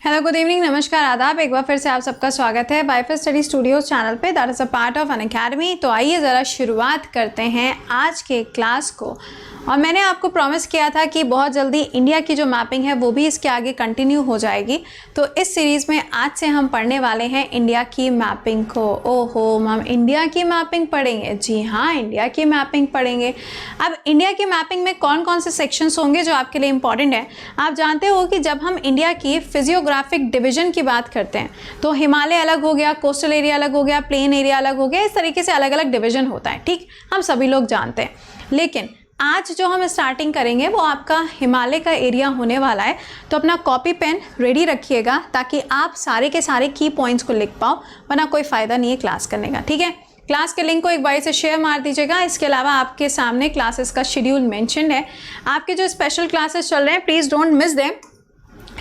Hello, good evening, नमस्कार, आदाब। एक बार फिर से आप सबका स्वागत है बायफर स्टडी स्टूडियोज चैनल पे। That is a part of an academy. तो आइए ज़रा शुरुआत करते हैं आज के क्लास को। और मैंने आपको प्रॉमिस किया था कि बहुत जल्दी इंडिया की जो मैपिंग है वो भी इसके आगे कंटिन्यू हो जाएगी। तो इस सीरीज़ में आज से हम पढ़ने वाले हैं इंडिया की मैपिंग को। ओहो मैम, इंडिया की मैपिंग पढ़ेंगे? जी हाँ, इंडिया की मैपिंग पढ़ेंगे। अब इंडिया की मैपिंग में कौन कौन से सेक्शंस होंगे जो आपके लिए इंपॉर्टेंट है? आप जानते हो कि जब हम इंडिया की फिजियोग्राफिक डिवीजन की बात करते हैं तो हिमालय अलग हो गया, कोस्टल एरिया अलग हो गया, प्लेन एरिया अलग हो गया, इस तरीके से अलग अलग डिवीजन होता है। ठीक, हम सभी लोग जानते हैं। लेकिन आज जो हम स्टार्टिंग करेंगे वो आपका हिमालय का एरिया होने वाला है। तो अपना कॉपी पेन रेडी रखिएगा ताकि आप सारे के सारे की पॉइंट्स को लिख पाओ, वरना कोई फ़ायदा नहीं है क्लास करने का। ठीक है, क्लास के लिंक को एक बार से शेयर मार दीजिएगा। इसके अलावा आपके सामने क्लासेस का शेड्यूल मेंशन है। आपके जो स्पेशल क्लासेस चल रहे हैं प्लीज़ डोंट मिस देम,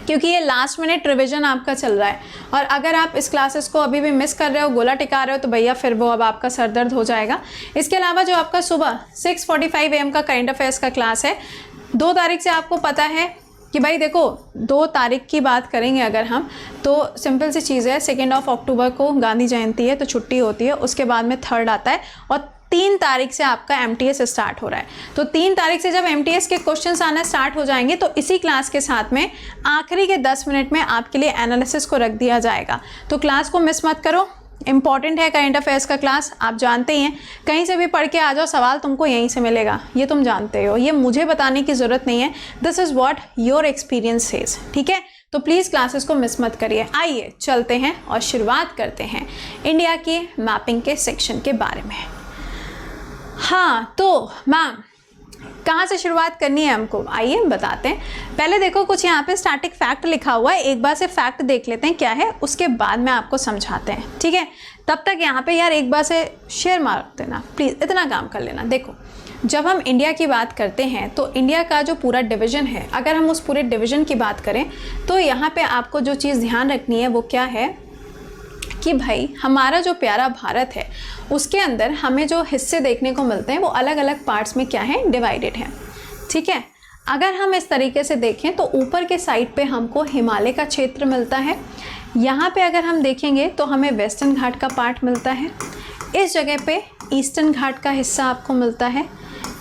क्योंकि ये लास्ट मिनट रिवीजन आपका चल रहा है। और अगर आप इस क्लासेस को अभी भी मिस कर रहे हो, गोला टिका रहे हो, तो भैया फिर वो अब आपका सर दर्द हो जाएगा। इसके अलावा जो आपका सुबह 6:45 AM का करंट अफेयर्स का क्लास है, 2 तारीख से आपको पता है कि भाई देखो 2 तारीख की बात करेंगे अगर हम, तो सिंपल सी चीज़ है, 2 अक्टूबर को गांधी जयंती है तो छुट्टी होती है। उसके बाद में 3rd आता है और 3 तारीख से आपका MTS स्टार्ट हो रहा है। तो 3 तारीख से जब MTS के क्वेश्चंस आना स्टार्ट हो जाएंगे तो इसी क्लास के साथ में आखिरी के 10 मिनट में आपके लिए एनालिसिस को रख दिया जाएगा। तो क्लास को मिस मत करो, इंपॉर्टेंट है करंट अफेयर्स का क्लास। आप जानते ही हैं, कहीं से भी पढ़ के आ जाओ, सवाल तुमको यहीं से मिलेगा, ये तुम जानते हो, ये मुझे बताने की ज़रूरत नहीं है। This is what your experience says. ठीक है, तो प्लीज़ क्लासेस को मिस मत करिए। आइए चलते हैं और शुरुआत करते हैं इंडिया की मैपिंग के सेक्शन के बारे में। हाँ, तो मैम कहाँ से शुरुआत करनी है हमको, आइए हम बताते हैं। पहले देखो कुछ यहाँ पे स्टैटिक फैक्ट लिखा हुआ है, एक बार से फैक्ट देख लेते हैं क्या है, उसके बाद में आपको समझाते हैं। ठीक है, तब तक यहाँ पे यार एक बार से शेयर मार देना प्लीज़, इतना काम कर लेना। देखो, जब हम इंडिया की बात करते हैं तो इंडिया का जो पूरा डिवीज़न है, अगर हम उस पूरे डिवीज़न की बात करें तो यहाँ पर आपको जो चीज़ ध्यान रखनी है वो क्या है कि भाई हमारा जो प्यारा भारत है उसके अंदर हमें जो हिस्से देखने को मिलते हैं वो अलग अलग पार्ट्स में क्या है, डिवाइडेड है। ठीक है, अगर हम इस तरीके से देखें तो ऊपर के साइड पे हमको हिमालय का क्षेत्र मिलता है। यहाँ पे अगर हम देखेंगे तो हमें वेस्टर्न घाट का पार्ट मिलता है। इस जगह पे ईस्टर्न घाट का हिस्सा आपको मिलता है।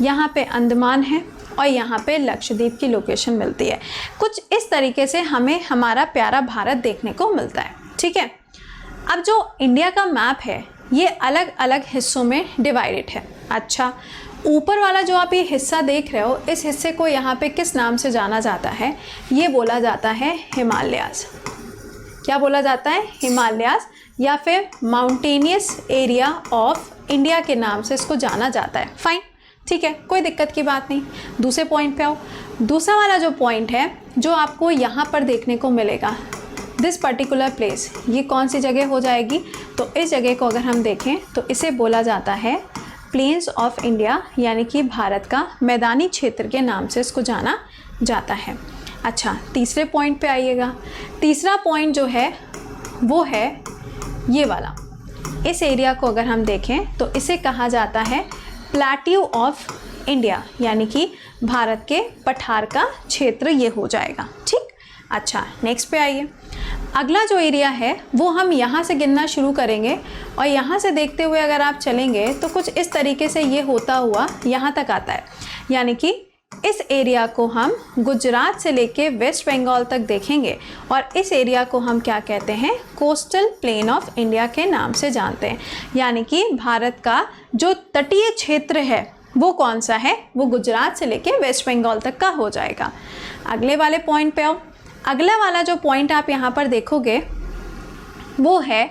यहाँ पे अंडमान है और यहाँ पे लक्षद्वीप की लोकेशन मिलती है। कुछ इस तरीके से हमें हमारा प्यारा भारत देखने को मिलता है। ठीक है, अब जो इंडिया का मैप है ये अलग अलग हिस्सों में डिवाइडेड है। अच्छा, ऊपर वाला जो आप ये हिस्सा देख रहे हो, इस हिस्से को यहाँ पे किस नाम से जाना जाता है? ये बोला जाता है हिमालयाज़। क्या बोला जाता है? हिमालयाज़, या फिर माउंटेनियस एरिया ऑफ इंडिया के नाम से इसको जाना जाता है। फाइन, ठीक है, कोई दिक्कत की बात नहीं। दूसरे पॉइंट पे आओ। दूसरा वाला जो पॉइंट है जो आपको यहाँ पर देखने को मिलेगा, दिस पर्टिकुलर प्लेस, ये कौन सी जगह हो जाएगी? तो इस जगह को अगर हम देखें तो इसे बोला जाता है प्लेन्स ऑफ इंडिया, यानी कि भारत का मैदानी क्षेत्र के नाम से इसको जाना जाता है। अच्छा, तीसरे पॉइंट पे आइएगा। तीसरा पॉइंट जो है वो है ये वाला। इस एरिया को अगर हम देखें तो इसे कहा जाता है प्लेट्यू ऑफ इंडिया, यानी कि भारत के पठार का क्षेत्र ये हो जाएगा। ठीक, अच्छा, नेक्स्ट पे आइए। अगला जो एरिया है वो हम यहाँ से गिनना शुरू करेंगे और यहाँ से देखते हुए अगर आप चलेंगे तो कुछ इस तरीके से ये होता हुआ यहाँ तक आता है। यानी कि इस एरिया को हम गुजरात से लेके वेस्ट बंगाल तक देखेंगे और इस एरिया को हम क्या कहते हैं? कोस्टल प्लेन ऑफ इंडिया के नाम से जानते हैं। यानी कि भारत का जो तटीय क्षेत्र है वो कौन सा है? वो गुजरात से लेके वेस्ट बंगाल तक का हो जाएगा। अगले वाले पॉइंट पे आओ। अगला वाला जो पॉइंट आप यहाँ पर देखोगे वो है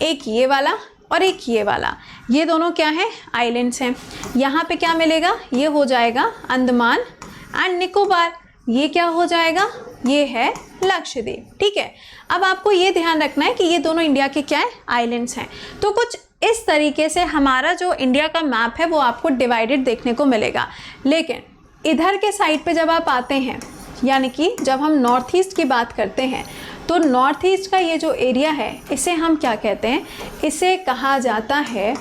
एक ये वाला और एक ये वाला। ये दोनों क्या है? आइलैंड्स हैं। यहाँ पे क्या मिलेगा? ये हो जाएगा अंडमान एंड निकोबार। ये क्या हो जाएगा? ये है लक्षद्वीप। ठीक है, अब आपको ये ध्यान रखना है कि ये दोनों इंडिया के क्या है? आइलैंड्स हैं। तो कुछ इस तरीके से हमारा जो इंडिया का मैप है वो आपको डिवाइडेड देखने को मिलेगा। लेकिन इधर के साइड पे जब आप आते हैं, यानी कि जब हम नॉर्थ ईस्ट की बात करते हैं तो नॉर्थ ईस्ट का ये जो एरिया है इसे हम क्या कहते हैं? इसे कहा जाता है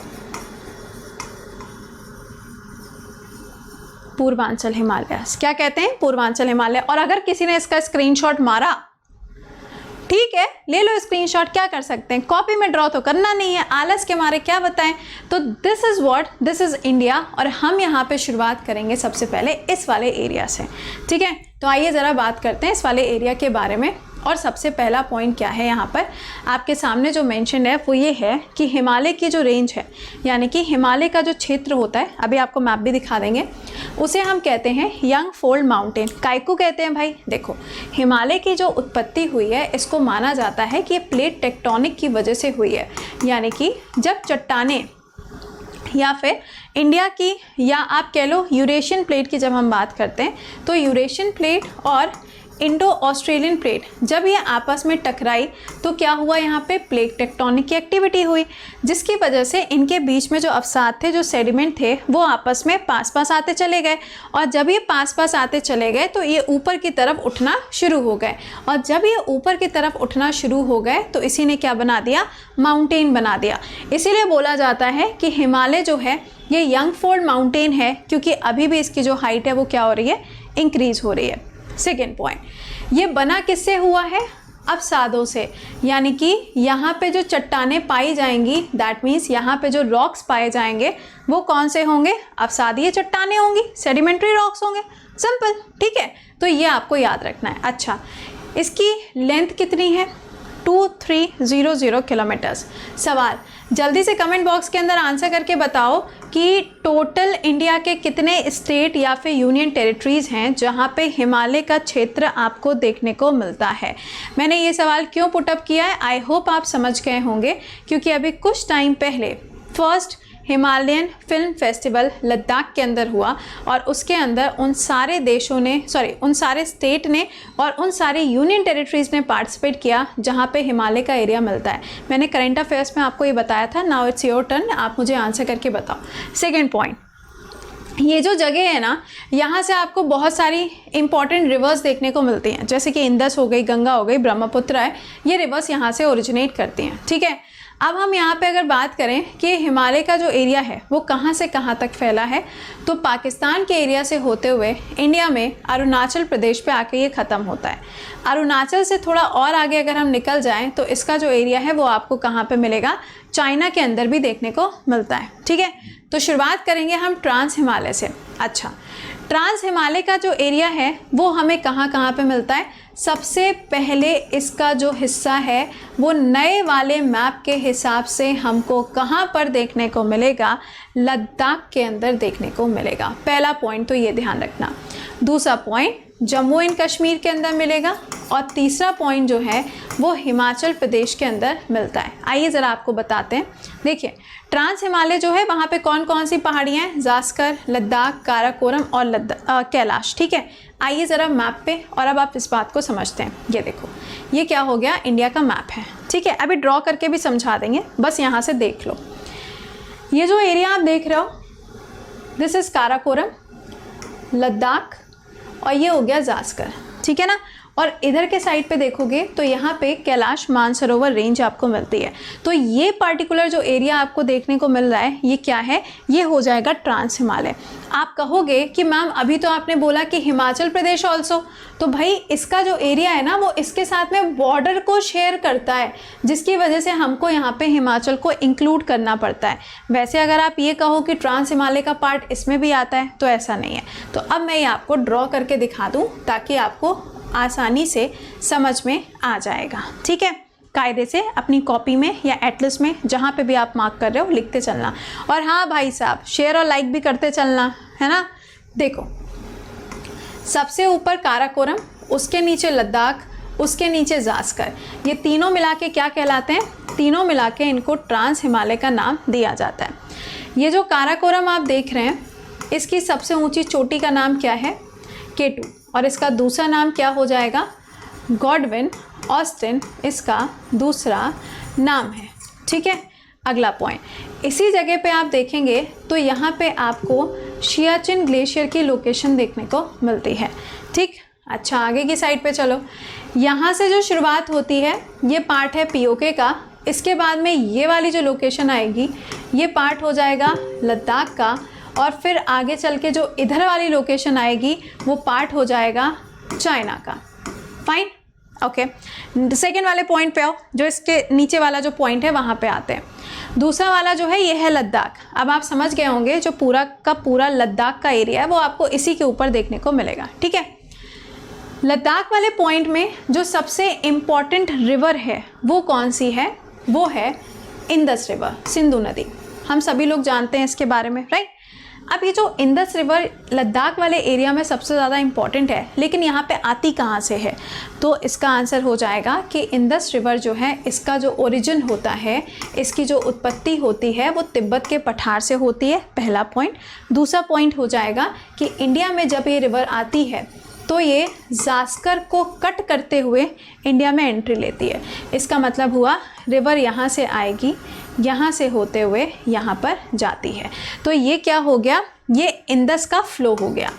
पूर्वांचल हिमालय। क्या कहते हैं? पूर्वांचल हिमालय। और अगर किसी ने इसका स्क्रीनशॉट मारा ठीक है, ले लो स्क्रीनशॉट, क्या कर सकते हैं, कॉपी में ड्रॉ तो करना नहीं है, आलस के मारे क्या बताएं। तो दिस इज़ इंडिया, और हम यहाँ पे शुरुआत करेंगे सबसे पहले इस वाले एरिया से। ठीक है, तो आइए ज़रा बात करते हैं इस वाले एरिया के बारे में। और सबसे पहला पॉइंट क्या है यहाँ पर आपके सामने जो मेंशन है वो ये है कि हिमालय की जो रेंज है, यानी कि हिमालय का जो क्षेत्र होता है, अभी आपको मैप भी दिखा देंगे, उसे हम कहते हैं यंग फोल्ड माउंटेन। काइको कहते हैं भाई। देखो, हिमालय की जो उत्पत्ति हुई है इसको माना जाता है कि ये प्लेट टेक्टोनिक की वजह से हुई है, यानी कि जब चट्टानें या फिर इंडिया की, या आप कह लो यूरेशियन प्लेट की जब हम बात करते हैं, तो यूरेशियन प्लेट और इंडो ऑस्ट्रेलियन प्लेट जब ये आपस में टकराई तो क्या हुआ, यहाँ पे प्लेट टेक्टोनिक की एक्टिविटी हुई, जिसकी वजह से इनके बीच में जो अवसाद थे, जो सेडिमेंट थे, वो आपस में पास पास आते चले गए। और जब ये पास पास आते चले गए तो ये ऊपर की तरफ उठना शुरू हो गए, और जब ये ऊपर की तरफ उठना शुरू हो गए तो इसी ने क्या बना दिया, माउंटेन बना दिया। इसीलिए बोला जाता है कि हिमालय जो है ये यंग फोल्ड माउंटेन है, क्योंकि अभी भी इसकी जो हाइट है वो क्या हो रही है, इंक्रीज हो रही है। सेकेंड पॉइंट, ये बना किससे हुआ है, अवसादों से, यानी कि यहाँ पे जो चट्टानें पाई जाएंगी, दैट मीन्स यहाँ पे जो रॉक्स पाए जाएंगे वो कौन से होंगे, अवसादीय चट्टानें होंगी, सेडिमेंट्री रॉक्स होंगे, सिंपल। ठीक है, तो ये आपको याद रखना है। अच्छा, इसकी लेंथ कितनी है, 2300 किलोमीटर्स। सवाल, जल्दी से कमेंट बॉक्स के अंदर आंसर करके बताओ कि टोटल इंडिया के कितने स्टेट या फिर यूनियन टेरिटरीज़ हैं जहाँ पे हिमालय का क्षेत्र आपको देखने को मिलता है। मैंने ये सवाल क्यों पुटअप किया है, आई होप आप समझ गए होंगे, क्योंकि अभी कुछ टाइम पहले first Himalayan film festival Ladakh के अंदर हुआ, और उसके अंदर उन सारे देशों ने, उन सारे स्टेट ने और उन सारे यूनियन टेरिटरीज़ ने पार्टिसिपेट किया जहाँ पे हिमालय का एरिया मिलता है। मैंने करंट अफेयर्स में आपको ये बताया था। नाउ इट्स योर टर्न, आप मुझे आंसर करके बताओ। सेकेंड पॉइंट, ये जो जगह है ना, यहाँ से आपको बहुत सारी इंपॉर्टेंट रिवर्स देखने को मिलती हैं, जैसे कि इंदस हो गई, गंगा हो गई, ब्रह्मपुत्र है, ये रिवर्स यहाँ से ओरिजिनेट करती हैं। ठीक है, अब हम यहाँ पे अगर बात करें कि हिमालय का जो एरिया है वो कहाँ से कहाँ तक फैला है, तो पाकिस्तान के एरिया से होते हुए इंडिया में अरुणाचल प्रदेश पे आके ये ख़त्म होता है। अरुणाचल से थोड़ा और आगे अगर हम निकल जाएं तो इसका जो एरिया है वो आपको कहाँ पे मिलेगा, चाइना के अंदर भी देखने को मिलता है। ठीक है, तो शुरुआत करेंगे हम ट्रांस हिमालय से। अच्छा, ट्रांस हिमालय का जो एरिया है वो हमें कहाँ कहाँ पे मिलता है, सबसे पहले इसका जो हिस्सा है वो नए वाले मैप के हिसाब से हमको कहाँ पर देखने को मिलेगा, लद्दाख के अंदर देखने को मिलेगा। पहला पॉइंट तो ये ध्यान रखना। दूसरा पॉइंट जम्मू एंड कश्मीर के अंदर मिलेगा, और तीसरा पॉइंट जो है वो हिमाचल प्रदेश के अंदर मिलता है। आइए ज़रा आपको बताते हैं। देखिए, ट्रांस हिमालय जो है वहाँ पे कौन कौन सी पहाड़ियाँ हैं, जास्कर, लद्दाख, काराकोरम और कैलाश। ठीक है, आइए ज़रा मैप पे, और अब आप इस बात को समझते हैं। ये देखो, ये क्या हो गया, इंडिया का मैप है। ठीक है, अभी ड्रॉ करके भी समझा देंगे, बस यहाँ से देख लो। ये जो एरिया आप देख रहे हो, दिस इज़ काराकोरम, लद्दाख, और ये हो गया जास्कर। ठीक है ना, और इधर के साइड पे देखोगे तो यहाँ पे कैलाश मानसरोवर रेंज आपको मिलती है। तो ये पार्टिकुलर जो एरिया आपको देखने को मिल रहा है ये क्या है, ये हो जाएगा ट्रांस हिमालय। आप कहोगे कि मैम अभी तो आपने बोला कि हिमाचल प्रदेश ऑल्सो, तो भाई इसका जो एरिया है ना वो इसके साथ में बॉर्डर को शेयर करता है, जिसकी वजह से हमको यहाँ पे हिमाचल को इंक्लूड करना पड़ता है। वैसे अगर आप ये कहो कि ट्रांस हिमालय का पार्ट इसमें भी आता है तो ऐसा नहीं है। तो अब मैं ये आपको ड्रॉ करके दिखा दूँ ताकि आपको आसानी से समझ में आ जाएगा। ठीक है, कायदे से अपनी कॉपी में या एटलस में जहाँ पे भी आप मार्क कर रहे हो लिखते चलना, और हाँ भाई साहब शेयर और लाइक भी करते चलना, है ना। देखो, सबसे ऊपर काराकोरम, उसके नीचे लद्दाख, उसके नीचे जास्कर, ये तीनों मिला के क्या कहलाते हैं, तीनों मिला के इनको ट्रांस हिमालय का नाम दिया जाता है। ये जो काराकोरम आप देख रहे हैं, इसकी सबसे ऊँची चोटी का नाम क्या है, K2, और इसका दूसरा नाम क्या हो जाएगा, गॉडविन ऑस्टिन इसका दूसरा नाम है। ठीक है, अगला पॉइंट, इसी जगह पे आप देखेंगे तो यहाँ पे आपको सियाचिन ग्लेशियर की लोकेशन देखने को मिलती है। ठीक, अच्छा आगे की साइड पे चलो। यहाँ से जो शुरुआत होती है ये पार्ट है पीओके का, इसके बाद में ये वाली जो लोकेशन आएगी ये पार्ट हो जाएगा लद्दाख का, और फिर आगे चल के जो इधर वाली लोकेशन आएगी वो पार्ट हो जाएगा चाइना का। फाइन, ओके, सेकेंड वाले पॉइंट पे आओ, जो इसके नीचे वाला जो पॉइंट है वहाँ पे आते हैं। दूसरा वाला जो है ये है लद्दाख। अब आप समझ गए होंगे जो पूरा का पूरा लद्दाख का एरिया है वो आपको इसी के ऊपर देखने को मिलेगा, ठीक है। लद्दाख वाले पॉइंट में जो सबसे इम्पॉर्टेंट रिवर है वो कौन सी है, वो है इंडस रिवर, सिंधु नदी। हम सभी लोग जानते हैं इसके बारे में, राइट। अब ये जो इंडस रिवर लद्दाख वाले एरिया में सबसे ज़्यादा इम्पॉर्टेंट है, लेकिन यहाँ पे आती कहाँ से है, तो इसका आंसर हो जाएगा कि इंडस रिवर जो है इसका जो ओरिजिन होता है, इसकी जो उत्पत्ति होती है वो तिब्बत के पठार से होती है, पहला पॉइंट। दूसरा पॉइंट हो जाएगा कि इंडिया में जब ये रिवर आती है तो ये जास्कर को कट करते हुए इंडिया में एंट्री लेती है। इसका मतलब हुआ रिवर यहाँ से आएगी, यहाँ से होते हुए यहाँ पर जाती है। तो ये क्या हो गया, ये इंडस का फ्लो हो गया।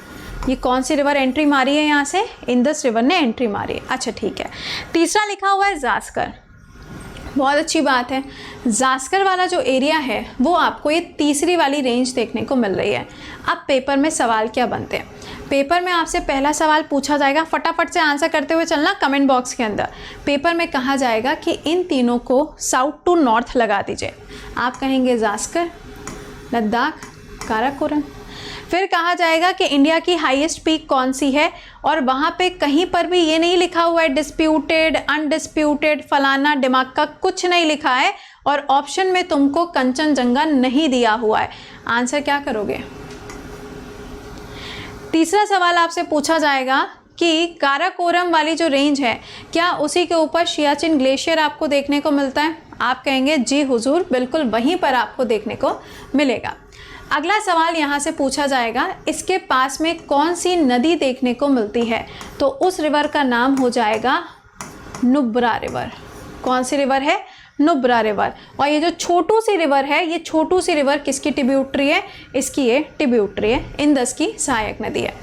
ये कौन सी रिवर एंट्री मारी है यहाँ से, इंडस रिवर ने एंट्री मारी है। अच्छा ठीक है, तीसरा लिखा हुआ है जास्कर, बहुत अच्छी बात है। जास्कर वाला जो एरिया है वो आपको ये तीसरी वाली रेंज देखने को मिल रही है। अब पेपर में सवाल क्या बनते हैं, पेपर में आपसे पहला सवाल पूछा जाएगा, फटाफट से आंसर करते हुए चलना कमेंट बॉक्स के अंदर। पेपर में कहा जाएगा कि इन तीनों को साउथ टू नॉर्थ लगा दीजिए। आप कहेंगे जास्कर, लद्दाख, काराकोरम। फिर कहा जाएगा कि इंडिया की हाईएस्ट पीक कौन सी है, और वहाँ पे कहीं पर भी ये नहीं लिखा हुआ है डिस्प्यूटेड, अनडिस्प्यूटेड, फलाना डिमाका, कुछ नहीं लिखा है, और ऑप्शन में तुमको कंचनजंगा नहीं दिया हुआ है। आंसर क्या करोगे। तीसरा सवाल आपसे पूछा जाएगा कि काराकोरम वाली जो रेंज है क्या उसी के ऊपर सियाचिन ग्लेशियर आपको देखने को मिलता है। आप कहेंगे जी हुजूर, बिल्कुल वहीं पर आपको देखने को मिलेगा। अगला सवाल यहाँ से पूछा जाएगा, इसके पास में कौन सी नदी देखने को मिलती है, तो उस रिवर का नाम हो जाएगा नुब्रा रिवर। कौन सी रिवर है, नुब्रा रिवर। और ये जो छोटू सी रिवर है, ये छोटू सी रिवर किसकी ट्रिब्यूटरी है, इसकी ये ट्रिब्यूटरी है, इंडस की सहायक नदी है।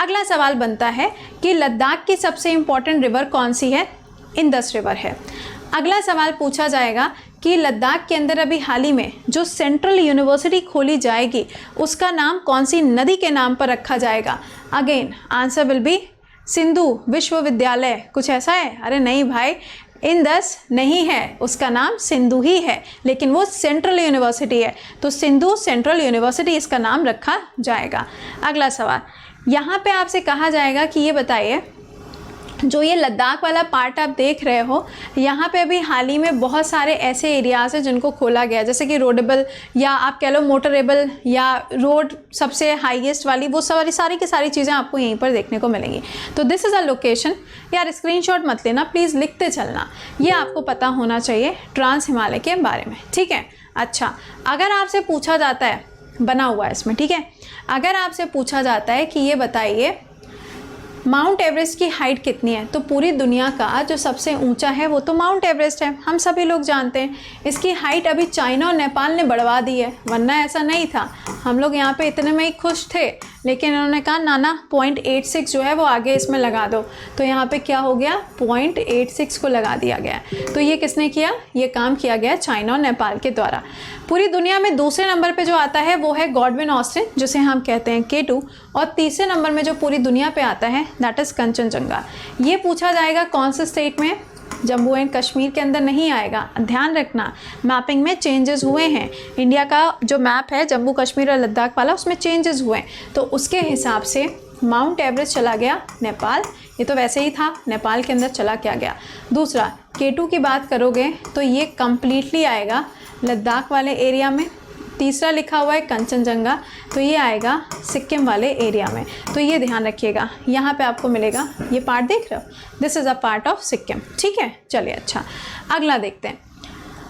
अगला सवाल बनता है कि लद्दाख की सबसे इम्पॉर्टेंट रिवर कौन सी है, इंडस रिवर है। अगला सवाल पूछा जाएगा कि लद्दाख के अंदर अभी हाल ही में जो सेंट्रल यूनिवर्सिटी खोली जाएगी उसका नाम कौन सी नदी के नाम पर रखा जाएगा। Again answer will be Sindhu विश्वविद्यालय, कुछ ऐसा है। अरे नहीं भाई, इंडस नहीं है, उसका नाम सिंधु ही है, लेकिन वो सेंट्रल यूनिवर्सिटी है, तो सिंधु सेंट्रल यूनिवर्सिटी इसका नाम रखा जाएगा। अगला सवाल यहाँ पे आपसे कहा जाएगा कि ये बताइए, जो ये लद्दाख वाला पार्ट आप देख रहे हो, यहाँ पे अभी हाल ही में बहुत सारे ऐसे एरियाज़ हैं जिनको खोला गया, जैसे कि रोडेबल या आप कह लो मोटरेबल या रोड सबसे हाईएस्ट वाली, वो सारी की सारी चीज़ें आपको यहीं पर देखने को मिलेंगी। तो दिस इज़ अ लोकेशन। यार स्क्रीनशॉट मत लेना प्लीज़, लिखते चलना, ये आपको पता होना चाहिए ट्रांस हिमालय के बारे में, ठीक है। अच्छा, अगर आपसे पूछा जाता है, बना हुआ है इसमें, ठीक है, अगर आपसे पूछा जाता है कि ये बताइए माउंट एवरेस्ट की हाइट कितनी है, तो पूरी दुनिया का जो सबसे ऊंचा है वो तो माउंट एवरेस्ट है, हम सभी लोग जानते हैं। इसकी हाइट अभी चाइना और नेपाल ने बढ़वा दी है, वरना ऐसा नहीं था। हम लोग यहाँ पे इतने में ही खुश थे, लेकिन इन्होंने कहा ना 0.86 जो है वो आगे इसमें लगा दो, तो यहाँ पे क्या हो गया, 0.86 को लगा दिया गया। तो ये किसने किया, ये काम किया गया चाइना और नेपाल के द्वारा। पूरी दुनिया में दूसरे नंबर पे जो आता है वो है गॉडविन ऑस्टिन, जिसे हम कहते हैं K2, और तीसरे नंबर में जो पूरी दुनिया पे आता है दैट इज़ कंचनजंगा। ये पूछा जाएगा कौन से स्टेट में, जम्मू एंड कश्मीर के अंदर नहीं आएगा, ध्यान रखना मैपिंग में चेंजेस हुए हैं। इंडिया का जो मैप है जम्मू कश्मीर और लद्दाख वाला, उसमें चेंजेस हुए हैं, तो उसके हिसाब से माउंट एवरेस्ट चला गया नेपाल, ये तो वैसे ही था, नेपाल के अंदर चला क्या गया। दूसरा K2 की बात करोगे तो ये कम्प्लीटली आएगा लद्दाख वाले एरिया में। तीसरा लिखा हुआ है कंचनजंगा, तो ये आएगा सिक्किम वाले एरिया में। तो ये ध्यान रखिएगा, यहाँ पे आपको मिलेगा, ये पार्ट देख रहे हो, this is a part of Sikkim, ठीक है। चलिए अच्छा, अगला देखते हैं।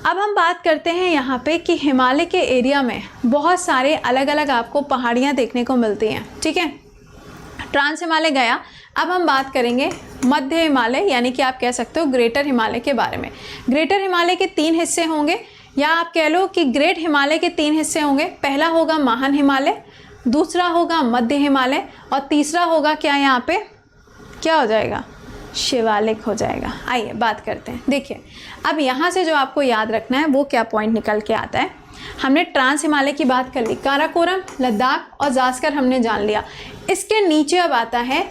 अब हम बात करते हैं यहाँ पे कि हिमालय के एरिया में बहुत सारे अलग अलग आपको पहाड़ियाँ देखने को मिलती हैं, ठीक है। ट्रांस हिमालय गया, अब हम बात करेंगे मध्य हिमालय, यानी कि आप कह सकते हो ग्रेटर हिमालय के बारे में। ग्रेटर हिमालय के 3 हिस्से होंगे, या आप कह लो कि ग्रेट हिमालय के 3 हिस्से होंगे। पहला होगा महान हिमालय, दूसरा होगा मध्य हिमालय, और तीसरा होगा क्या, यहाँ पे क्या हो जाएगा, शिवालिक हो जाएगा। आइए बात करते हैं। देखिए अब यहाँ से जो आपको याद रखना है वो क्या पॉइंट निकल के आता है। हमने ट्रांस हिमालय की बात कर ली, काराकोरम, लद्दाख और जास्कर हमने जान लिया। इसके नीचे अब आता है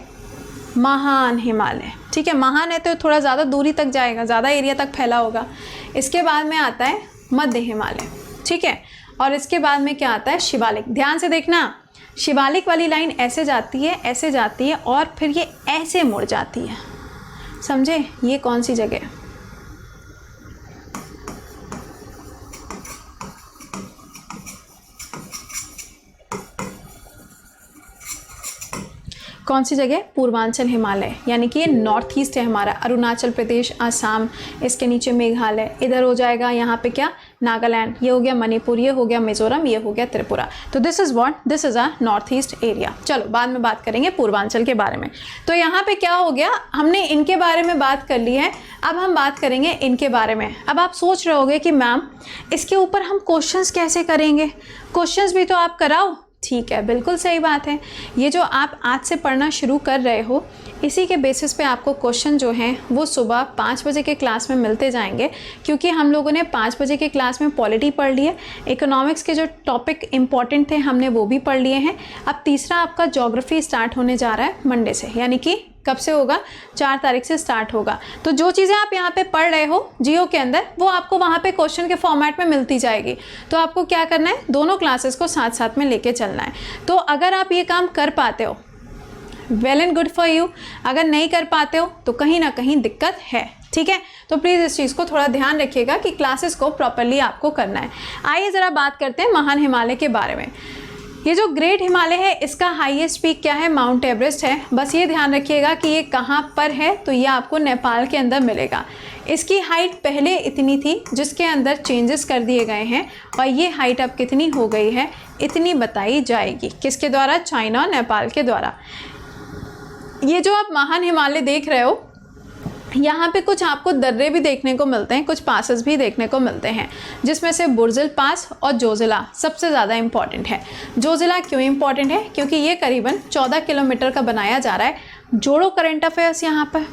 महान हिमालय, ठीक है। महान है तो थोड़ा ज़्यादा दूरी तक जाएगा, ज़्यादा एरिया तक फैला होगा। इसके बाद में आता है मध्य हिमालय, ठीक है। और इसके बाद में क्या आता है, शिवालिक। ध्यान से देखना, शिवालिक वाली लाइन ऐसे जाती है, ऐसे जाती है और फिर ये ऐसे मुड़ जाती है, समझे। ये कौन सी जगह है, कौन सी जगह, पूर्वांचल हिमालय, यानी कि ये नॉर्थ ईस्ट है हमारा। अरुणाचल प्रदेश, आसाम, इसके नीचे मेघालय, इधर हो जाएगा यहाँ पे क्या, नागालैंड, ये हो गया मणिपुर, ये हो गया मिजोरम, ये हो गया त्रिपुरा। तो this is what, this is a north east area. चलो बाद में बात करेंगे पूर्वांचल के बारे में। तो यहाँ पे क्या हो गया, हमने इनके बारे में बात कर ली है, अब हम बात करेंगे इनके बारे में। अब आप सोच रहे होगे कि मैम इसके ऊपर हम क्वेश्चंस कैसे करेंगे, क्वेश्चंस भी तो आप कराओ। ठीक है, बिल्कुल सही बात है। ये जो आप आज से पढ़ना शुरू कर रहे हो, इसी के बेसिस पे आपको क्वेश्चन जो हैं वो सुबह 5 बजे के क्लास में मिलते जाएंगे, क्योंकि हम लोगों ने 5 बजे के क्लास में पॉलिटी पढ़ ली है, इकोनॉमिक्स के जो टॉपिक इंपॉर्टेंट थे हमने वो भी पढ़ लिए हैं। अब तीसरा आपका ज्योग्राफी स्टार्ट होने जा रहा है मंडे से, यानी कि कब से होगा, 4 तारीख से स्टार्ट होगा। तो जो चीज़ें आप यहाँ पे पढ़ रहे हो जियो के अंदर, वो आपको वहाँ पे क्वेश्चन के फॉर्मेट में मिलती जाएगी। तो आपको क्या करना है, दोनों क्लासेस को साथ साथ में लेके चलना है। तो अगर आप ये काम कर पाते हो, well and good for you. अगर नहीं कर पाते हो तो कहीं ना कहीं दिक्कत है, ठीक है। तो प्लीज़ इस चीज़ को थोड़ा ध्यान रखिएगा कि क्लासेस को प्रॉपरली आपको करना है। आइए ज़रा बात करते हैं महान हिमालय के बारे में। ये जो ग्रेट हिमालय है, इसका हाईएस्ट पीक क्या है, माउंट एवरेस्ट है। बस ये ध्यान रखिएगा कि ये कहाँ पर है, तो ये आपको नेपाल के अंदर मिलेगा। इसकी हाइट पहले इतनी थी, जिसके अंदर चेंजेस कर दिए गए हैं, और ये हाइट अब कितनी हो गई है, इतनी बताई जाएगी। किसके द्वारा, चाइना और नेपाल के द्वारा। ये जो आप महान हिमालय देख रहे हो, यहाँ पे कुछ आपको दर्रे भी देखने को मिलते हैं, कुछ पासेस भी देखने को मिलते हैं, जिसमें से बुर्जिल पास और जोजिला सबसे ज़्यादा इम्पॉर्टेंट है। जोजिला क्यों इम्पॉर्टेंट है, क्योंकि ये करीबन 14 किलोमीटर का बनाया जा रहा है। जोड़ो करंट अफेयर्स, यहाँ पर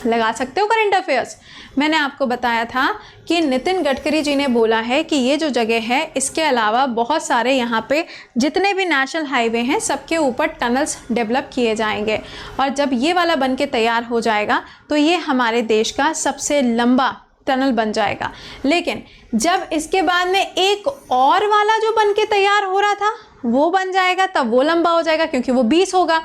लगा सकते हो करंट अफेयर्स। मैंने आपको बताया था कि नितिन गडकरी जी ने बोला है कि ये जो जगह है, इसके अलावा बहुत सारे यहाँ पे जितने भी नेशनल हाईवे हैं, सबके ऊपर टनल्स डेवलप किए जाएंगे, और जब ये वाला बन के तैयार हो जाएगा तो ये हमारे देश का सबसे लंबा टनल बन जाएगा। लेकिन जब इसके बाद में एक और वाला जो बन के तैयार हो रहा था वो बन जाएगा, तब वो लंबा हो जाएगा, क्योंकि वो 20 होगा।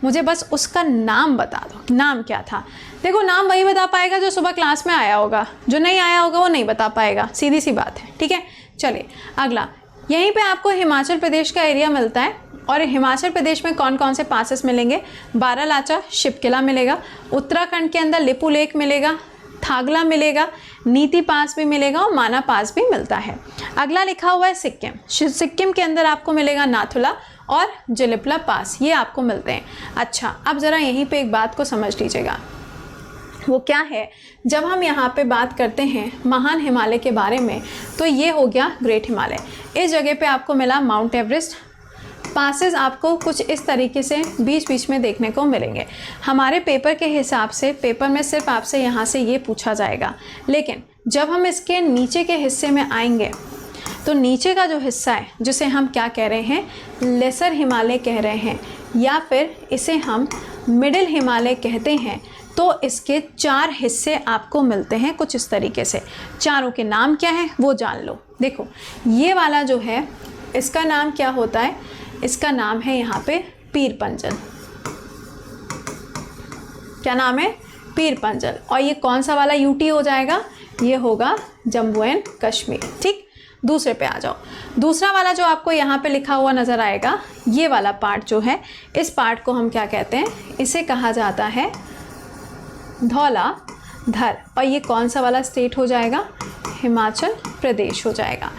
मुझे बस उसका नाम बता दो, नाम क्या था। देखो, नाम वही बता पाएगा जो सुबह क्लास में आया होगा, जो नहीं आया होगा वो नहीं बता पाएगा, सीधी सी बात है, ठीक है। चलिए अगला, यहीं पे आपको हिमाचल प्रदेश का एरिया मिलता है, और हिमाचल प्रदेश में कौन कौन से पासेस मिलेंगे, बारालाचा, शिपकिला मिलेगा, उत्तराखंड के अंदर लिपू लेक मिलेगा, थागला मिलेगा, नीति पास भी मिलेगा, और माना पास भी मिलता है। अगला लिखा हुआ है सिक्किम। सिक्किम के अंदर आपको मिलेगा नाथुला और जिलिपला पास, ये आपको मिलते हैं। अच्छा, अब ज़रा यहीं पे एक बात को समझ लीजिएगा, वो क्या है, जब हम यहाँ पे बात करते हैं महान हिमालय के बारे में, तो ये हो गया ग्रेट हिमालय। इस जगह पे आपको मिला माउंट एवरेस्ट। पासेस आपको कुछ इस तरीके से बीच बीच में देखने को मिलेंगे। हमारे पेपर के हिसाब से, पेपर में सिर्फ आपसे यहाँ से ये पूछा जाएगा, लेकिन जब हम इसके नीचे के हिस्से में आएंगे, तो नीचे का जो हिस्सा है, जिसे हम क्या कह रहे हैं, लेसर हिमालय कह रहे हैं, या फिर इसे हम मिडिल हिमालय कहते हैं, तो इसके 4 हिस्से आपको मिलते हैं कुछ इस तरीके से। चारों के नाम क्या है वो जान लो। देखो, ये वाला जो है, इसका नाम क्या होता है, इसका नाम है यहाँ पे पीर पंजल। क्या नाम है, पीर पंजल। और ये कौन सा वाला यूटी हो जाएगा, ये होगा जम्मू एंड कश्मीर, ठीक। दूसरे पे आ जाओ। दूसरा वाला जो आपको यहाँ पे लिखा हुआ नज़र आएगा, ये वाला पार्ट जो है, इस पार्ट को हम क्या कहते हैं, इसे कहा जाता है धौलाधर। और ये कौन सा वाला स्टेट हो जाएगा, हिमाचल प्रदेश हो जाएगा।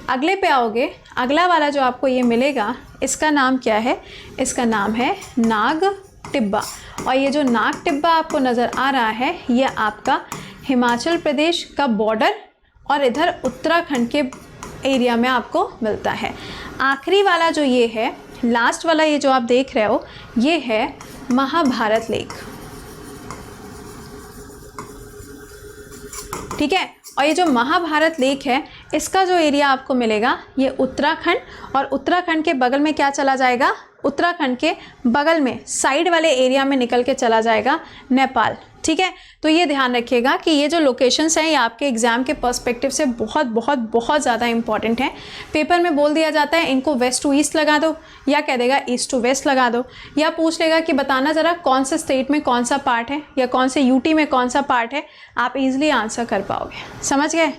अगले पे आओगे, अगला वाला जो आपको ये मिलेगा, इसका नाम क्या है, इसका नाम है नाग टिब्बा। और ये जो नाग टिब्बा आपको नज़र आ रहा है, ये आपका हिमाचल प्रदेश का बॉर्डर और इधर उत्तराखंड के एरिया में आपको मिलता है। आखिरी वाला जो ये है, लास्ट वाला ये जो आप देख रहे हो, ये है महाभारत लेक, ठीक है। और ये जो महाभारत लेक है, इसका जो एरिया आपको मिलेगा, ये उत्तराखंड, और उत्तराखंड के बगल में क्या चला जाएगा, उत्तराखंड के बगल में साइड वाले एरिया में निकल के चला जाएगा नेपाल। ठीक है, तो ये ध्यान रखिएगा कि ये जो लोकेशंस हैं ये आपके एग्जाम के पर्सपेक्टिव से बहुत बहुत बहुत ज़्यादा इंपॉर्टेंट है। पेपर में बोल दिया जाता है इनको वेस्ट टू ईस्ट लगा दो, या कह देगा ईस्ट टू वेस्ट लगा दो, या पूछ लेगा कि बताना ज़रा कौन से स्टेट में कौन सा पार्ट है या कौन से यूटी में कौन सा पार्ट है। आप इजीली आंसर कर पाओगे। समझ गए?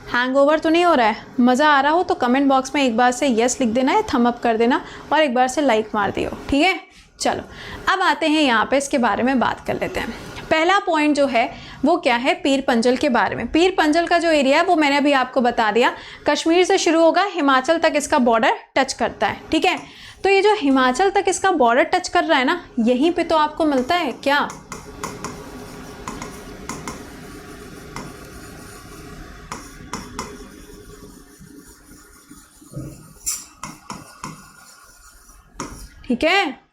हैंगओवर तो नहीं हो रहा है? मज़ा आ रहा हो तो कमेंट बॉक्स में एक बार से यस लिख देना है, थम अप कर देना और एक बार से लाइक मार दियो। ठीक है, चलो अब आते हैं यहाँ पे इसके बारे में बात कर लेते हैं। पहला पॉइंट जो है वो क्या है, पीर पंजल के बारे में। पीर पंजल का जो एरिया है वो मैंने अभी आपको बता दिया, कश्मीर से शुरू होगा, हिमाचल तक इसका बॉर्डर टच करता है। ठीक है, तो ये जो हिमाचल तक इसका बॉर्डर टच कर रहा है ना, यहीं पे तो आपको मिलता है क्या, ठीक है,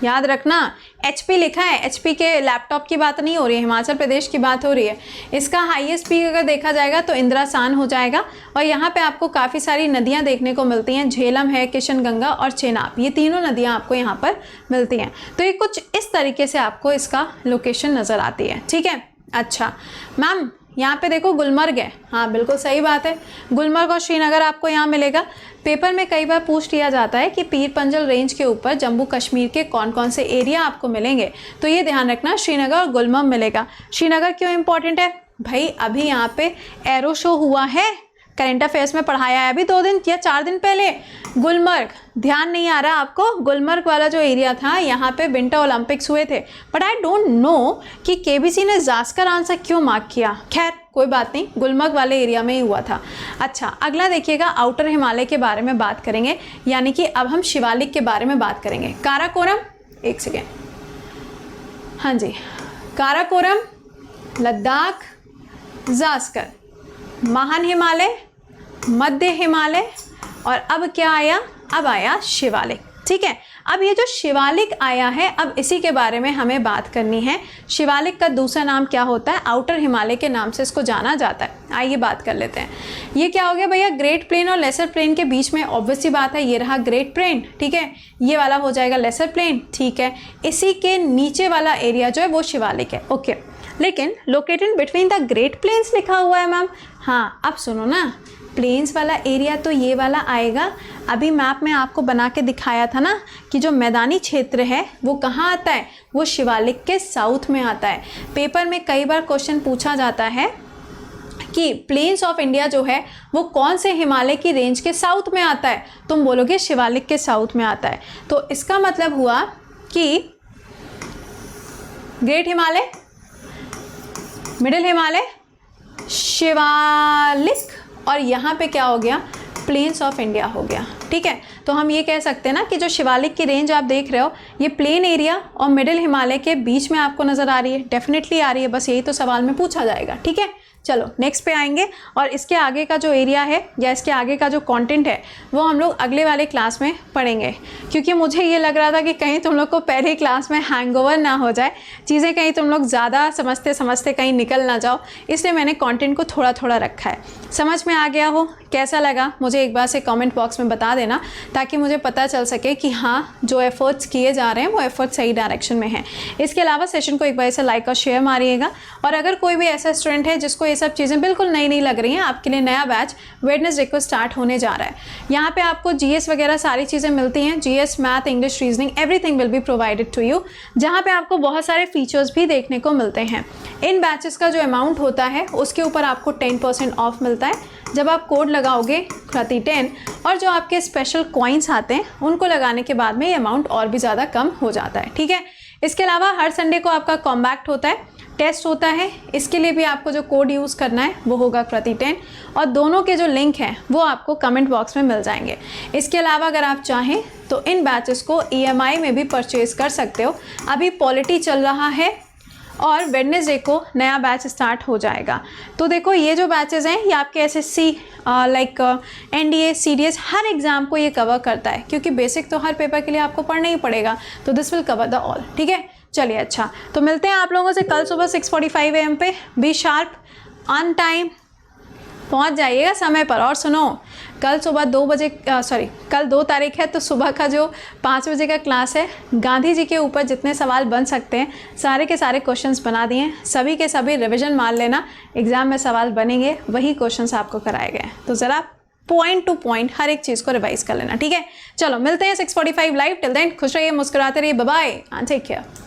याद रखना HP लिखा है, HP के लैपटॉप की बात नहीं हो रही है, हिमाचल प्रदेश की बात हो रही है। इसका हाईएस्ट पीक अगर देखा जाएगा तो इंद्रासान हो जाएगा, और यहाँ पे आपको काफ़ी सारी नदियाँ देखने को मिलती हैं, झेलम है, किशनगंगा और चेनाब, ये तीनों नदियाँ आपको यहाँ पर मिलती हैं। तो ये कुछ इस तरीके से आपको इसका लोकेशन नज़र आती है। ठीक है, अच्छा मैम यहाँ पे देखो गुलमर्ग है, हाँ बिल्कुल सही बात है, गुलमर्ग और श्रीनगर आपको यहाँ मिलेगा। पेपर में कई बार पूछ लिया जाता है कि पीर पंजल रेंज के ऊपर जम्मू कश्मीर के कौन कौन से एरिया आपको मिलेंगे, तो ये ध्यान रखना श्रीनगर और गुलमर्ग मिलेगा। श्रीनगर क्यों इंपॉर्टेंट है भाई, अभी यहाँ पे एरो शो हुआ है, करंट अफेयर्स में पढ़ाया है अभी 2 दिन या 4 दिन पहले। गुलमर्ग ध्यान नहीं आ रहा आपको, गुलमर्ग वाला जो एरिया था यहाँ पे विंटर ओलंपिक्स हुए थे, बट आई डोंट नो कि केबीसी ने जास्कर आंसर क्यों मार्क किया। खैर कोई बात नहीं, गुलमर्ग वाले एरिया में ही हुआ था। अच्छा अगला देखिएगा, आउटर हिमालय के बारे में बात करेंगे, यानी कि अब हम शिवालिक के बारे में बात करेंगे। काराकोरम, एक सेकेंड, हाँ जी, काराकोरम, लद्दाख, जास्कर, महान हिमालय, मध्य हिमालय, और अब क्या आया, अब आया शिवालिक। ठीक है, अब ये जो शिवालिक आया है, अब इसी के बारे में हमें बात करनी है। शिवालिक का दूसरा नाम क्या होता है, आउटर हिमालय के नाम से इसको जाना जाता है। आइए बात कर लेते हैं। ये क्या हो गया भैया, ग्रेट प्लेन और लेसर प्लेन के बीच में, ऑब्वियस सी बात है, ये रहा ग्रेट प्लेन, ठीक है, ये वाला हो जाएगा लेसर प्लेन। ठीक है, इसी के नीचे वाला एरिया जो है वो शिवालिक है। ओके, लेकिन located between the great plains लिखा हुआ है मैम। हाँ अब सुनो ना, प्लेन्स वाला एरिया तो ये वाला आएगा, अभी मैप में आपको बना के दिखाया था ना कि जो मैदानी क्षेत्र है वो कहाँ आता है, वो शिवालिक के साउथ में आता है। पेपर में कई बार क्वेश्चन पूछा जाता है कि प्लेन्स ऑफ इंडिया जो है वो कौन से हिमालय की रेंज के साउथ में आता है, तुम बोलोगे शिवालिक के साउथ में आता है। तो इसका मतलब हुआ कि ग्रेट हिमालय, मिडिल हिमालय, शिवालिक, और यहाँ पे क्या हो गया, प्लेन्स ऑफ इंडिया हो गया। ठीक है, तो हम ये कह सकते हैं ना कि जो शिवालिक की रेंज आप देख रहे हो, ये प्लेन एरिया और मिडिल हिमालय के बीच में आपको नज़र आ रही है, डेफिनेटली आ रही है, बस यही तो सवाल में पूछा जाएगा। ठीक है, चलो नेक्स्ट पे आएंगे, और इसके आगे का जो एरिया है या इसके आगे का जो कंटेंट है वो हम लोग अगले वाले क्लास में पढ़ेंगे, क्योंकि मुझे ये लग रहा था कि कहीं तुम लोग को पहले क्लास में हैंगओवर ना हो जाए, चीज़ें कहीं तुम लोग ज़्यादा समझते समझते कहीं निकल ना जाओ, इसलिए मैंने कंटेंट को थोड़ा थोड़ा रखा है। समझ में आ गया हो, कैसा लगा मुझे एक बार से कमेंट बॉक्स में बता देना, ताकि मुझे पता चल सके कि हाँ जो एफर्ट्स किए जा रहे हैं वो एफर्ट्स सही डायरेक्शन में हैं। इसके अलावा सेशन को एक बार से लाइक और शेयर मारिएगा, और अगर कोई भी ऐसा स्टूडेंट है जिसको ये सब चीज़ें बिल्कुल नई नई लग रही हैं, आपके लिए नया बैच वेडनेसडे को स्टार्ट होने जा रहा है। यहाँ पे आपको जीएस वगैरह सारी चीज़ें मिलती हैं, GS, math, English, reasoning, everything will be provided to you, जहाँ पे आपको बहुत सारे फीचर्स भी देखने को मिलते हैं। इन बैचेस का जो अमाउंट होता है उसके ऊपर आपको 10% ऑफ मिलता है जब आप कोड लगाओगे कृति10, और जो आपके स्पेशल कॉइन्स आते हैं उनको लगाने के बाद में ये अमाउंट और भी ज़्यादा कम हो जाता है। ठीक है, इसके अलावा हर संडे को आपका कॉम्बैक्ट होता है, टेस्ट होता है, इसके लिए भी आपको जो कोड यूज़ करना है वो होगा कृति10, और दोनों के जो लिंक हैं वो आपको कमेंट बॉक्स में मिल जाएंगे। इसके अलावा अगर आप चाहें तो इन बैचेस को EMI में भी परचेज़ कर सकते हो। अभी पॉलिटी चल रहा है और वेडनेसडे को नया बैच स्टार्ट हो जाएगा। तो देखो ये जो बैचेस हैं ये आपके SSC लाइक NDA, CDS हर एग्ज़ाम को ये कवर करता है, क्योंकि बेसिक तो हर पेपर के लिए आपको पढ़ना ही पड़ेगा, तो this will cover the all. ठीक है, चलिए अच्छा, तो मिलते हैं आप लोगों से कल सुबह 6:45 AM पे। बी शार्प, ऑन टाइम, पहुंच जाइएगा समय पर। और सुनो, कल सुबह 2 बजे कल 2 तारीख है, तो सुबह का जो 5 बजे का क्लास है, गांधी जी के ऊपर जितने सवाल बन सकते हैं सारे के सारे क्वेश्चंस बना दिए हैं। सभी के सभी रिवीजन मान लेना, एग्जाम में सवाल बनेंगे, वही क्वेश्चंस आपको कराए गए। तो ज़रा पॉइंट टू पॉइंट हर एक चीज़ को रिवाइज कर लेना, ठीक है। चलो मिलते हैं 6:45 लाइव। टिल देन खुश रहिए, मुस्कुराते रहिए, bye bye and take care.